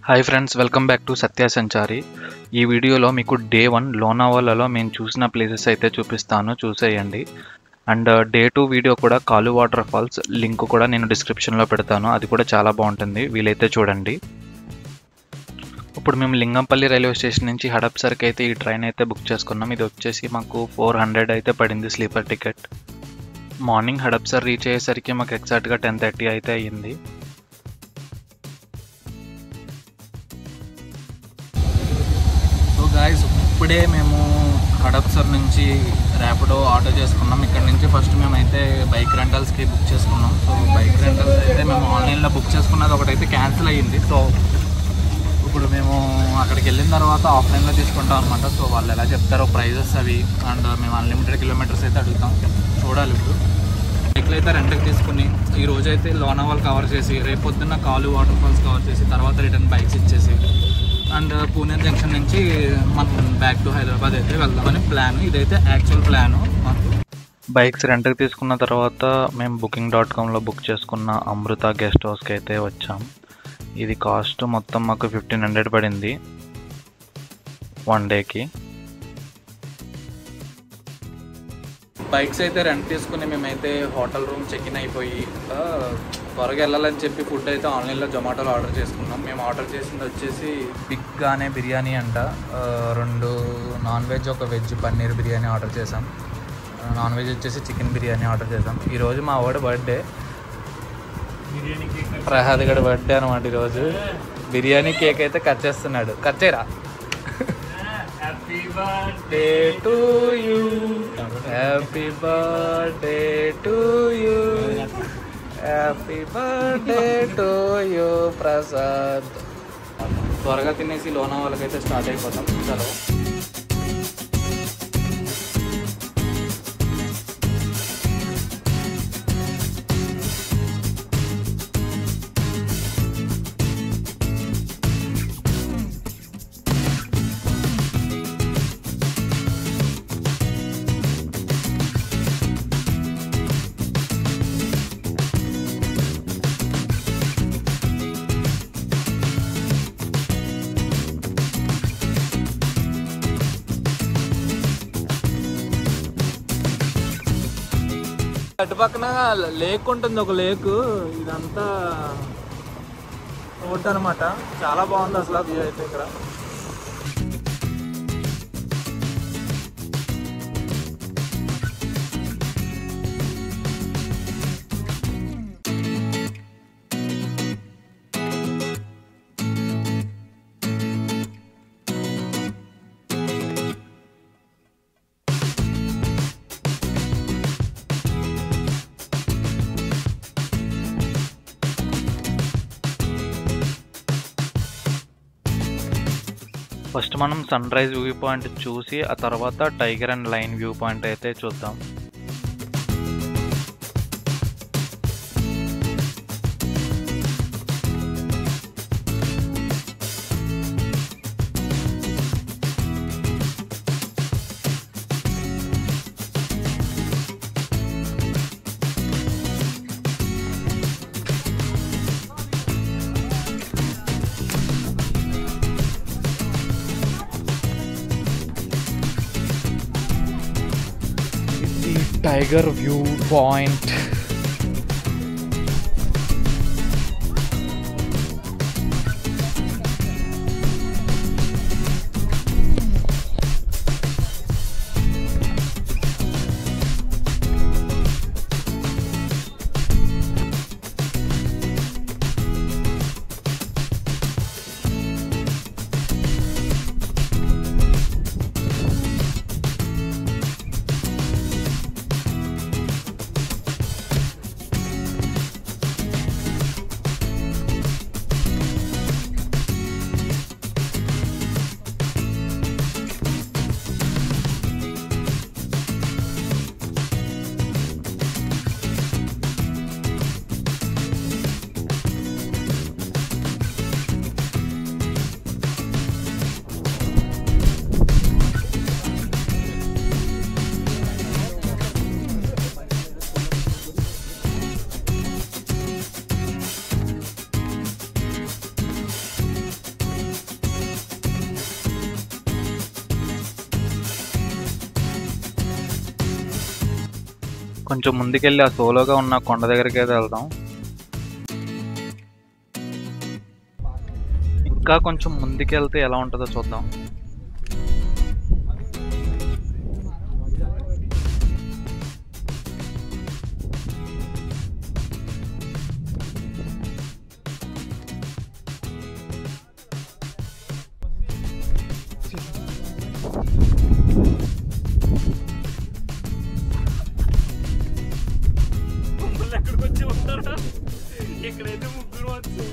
Hi friends, welcome back to Satya Sanchari. ఈ వీడియోలో మీకు డే 1 లోనావాలాలో మేము చూసిన ప్లేసెస్ అయితే చూపిస్తాను, చూసేయండి. అండ్ డే 2 వీడియో కూడా కాలు వాటర్ ఫాల్స్ లింక్ కూడా నేను డిస్క్రిప్షన్లో పెడతాను, అది కూడా చాలా బాగుంటుంది, వీలైతే చూడండి. ఇప్పుడు మేము లింగంపల్లి రైల్వే స్టేషన్ నుంచి హడప్సర్కి అయితే ఈ ట్రైన్ అయితే బుక్ చేసుకున్నాం. ఇది వచ్చేసి మాకు 400 అయితే పడింది sleeper ticket. Morning Hadapsar reach అయ్యేసరికి మాకు ఎగ్జాక్ట్గా 10:30 అయితే అయ్యింది. గాయస్, ఇప్పుడే మేము హడప్సర్ నుంచి ర్యాపిడో ఆటో చేసుకున్నాం. ఇక్కడ నుంచి ఫస్ట్ మేమైతే బైక్ రెంటల్స్కి బుక్ చేసుకున్నాం. సో బైక్ రెంటల్స్ అయితే మేము ఆన్లైన్లో బుక్ చేసుకున్నది ఒకటైతే క్యాన్సిల్ అయ్యింది. సో ఇప్పుడు మేము అక్కడికి వెళ్ళిన తర్వాత ఆఫ్లైన్లో తీసుకుంటాం అనమాట. సో వాళ్ళు ఎలా చెప్తారో ప్రైజెస్ అవి, అండ్ మేము అన్లిమిటెడ్ కిలోమీటర్స్ అయితే అడుగుతాం. చూడాలి. ఇప్పుడు బైక్లు అయితే రెంట్కి తీసుకుని ఈ రోజైతే లోనావాల్ కవర్ చేసి, రేపు పొద్దున్న కాలు వాటర్ ఫాల్స్ కవర్ చేసి, తర్వాత రిటర్న్ బైక్స్ ఇచ్చేసి అండ్ పూణే జంక్షన్ నుంచి మనం బ్యాక్ టు హైదరాబాద్ అయితే వెళ్దామని ప్లాన్. ఇదైతే యాక్చువల్ ప్లాను మాకు. బైక్స్ రెంట్కి తీసుకున్న తర్వాత మేము booking.comలో బుక్ చేసుకున్న అమృత గెస్ట్ హౌస్కి అయితే వచ్చాం. ఇది కాస్ట్ మొత్తం మాకు 1500 పడింది 1 డేకి. బైక్స్ అయితే రెంట్ తీసుకుని మేమైతే హోటల్ రూమ్ చెక్ ఇన్ అయిపోయి త్వరగా వెళ్ళాలని చెప్పి ఫుడ్ అయితే ఆన్లైన్లో జొమాటోలో ఆర్డర్ చేసుకున్నాం. మేము ఆర్డర్ చేసింది వచ్చేసి బిగ్గానే బిర్యానీ అంట, 2 non veg, 1 veg paneer biryani order చేసాం. నాన్ వెజ్ వచ్చేసి చికెన్ బిర్యానీ ఆర్డర్ చేసాం. ఈరోజు మా వాడు బర్త్డే, ప్రహాద్ గడి బర్త్డే అనమాట. ఈరోజు బిర్యానీ కేక్ అయితే కట్ చేస్తున్నాడు. కట్ చేయరా. Happy birthday to you, happy birthday to you, happy birthday to you Prasad. త్వరగా తినేసి లోనావాలకైతే స్టార్ట్ అయిపోతాం. చలో. అటు పక్కన లేక్ ఉంటుంది, ఒక లేక్. ఇదంతా రోడ్ అనమాట. చాలా బాగుంది అసలు వ్యూ అయితే ఇక్కడ. ఫస్ట్ మనం సన్ రైజ్ వ్యూ పాయింట్ చూసి ఆ తర్వాత tiger and line view point అయితే చూద్దాం. Tiger view point. కొంచెం ముందుకెళ్ళి ఆ సోలోగా ఉన్న కొండ దగ్గరికి అయితే వెళ్దాం. ఇంకా కొంచెం ముందుకెళ్తే ఎలా ఉంటుందో చూద్దాం. ఎక్కడికి వచ్చి ఉంటారా? ఇక్కడైతే ముగ్గురు వచ్చి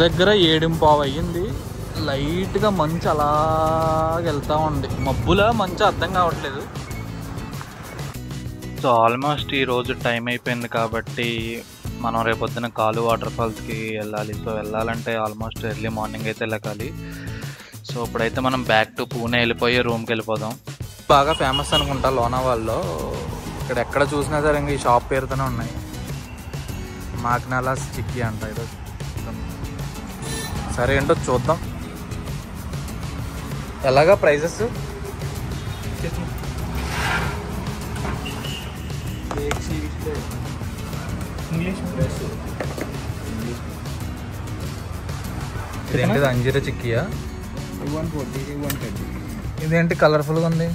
దగ్గర 7:15 అయ్యింది. లైట్గా మంచు అలాగ వెళ్తూ ఉంది. మబ్బులా మంచు అర్థం కావట్లేదు. సో ఆల్మోస్ట్ ఈరోజు టైం అయిపోయింది కాబట్టి మనం రేపొద్దున కాలు వాటర్ ఫాల్స్కి వెళ్ళాలి. సో వెళ్ళాలంటే ఆల్మోస్ట్ ఎర్లీ మార్నింగ్ అయితే వెళ్ళాలి. సో ఇప్పుడైతే మనం బ్యాక్ టు పూణే వెళ్ళిపోయి రూమ్కి వెళ్ళిపోదాం. బాగా ఫేమస్ అనుకుంటా లోనావాల్లో. ఇక్కడ ఎక్కడ చూసినా సరే ఇంకా ఈ షాప్ పేరుతోనే ఉన్నాయి. మాగ్నాలాస్ చిక్కీ అంట ఈరోజు. సరే ఏంటో చూద్దాం. ఎలాగా ప్రైజెస్? ఇదేంటిది అంజీరా చిక్కీయా? 140, 130. ఇదేంటి కలర్ఫుల్గా ఉంది?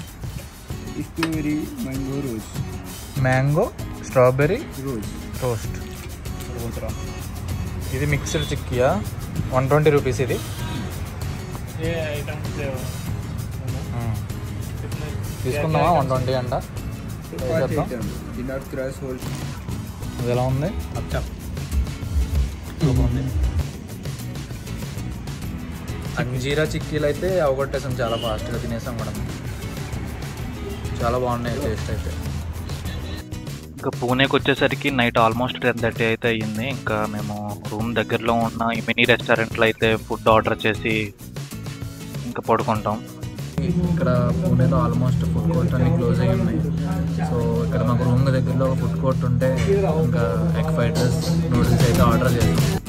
Strawberry mango rose. Mango strawberry rose roast. ఇది మిక్స్డ్ చిక్కీయా? 120 రూపీస్ ఇది. తీసుకుందామా? 120 అంట. ఇది ఎలా ఉంది? అంజీరా చిక్కీలు అయితే అవగొట్టేసాం, చాలా ఫాస్ట్గా తినేసాం కూడా. చాలా బాగున్నాయి టేస్ట్ అయితే. ఇంకా పూణేకి వచ్చేసరికి నైట్ ఆల్మోస్ట్ 10:30 అయితే అయ్యింది. ఇంకా మేము రూమ్ దగ్గరలో ఉన్న ఈ మినీ రెస్టారెంట్లో అయితే ఫుడ్ ఆర్డర్ చేసి ఇంకా పడుకుంటాం. ఇక్కడ పూణేలో ఆల్మోస్ట్ ఫుడ్ కోర్ట్ అన్ని క్లోజ్ అయ్యి ఉన్నాయి. సో ఇక్కడ మాకు రూమ్ దగ్గరలో ఫుడ్ కోర్ట్ ఉంటే ఇంకా ఎగ్ ఫ్రైడ్ రైస్, నూడిల్స్ అయితే ఆర్డర్ చేసాం.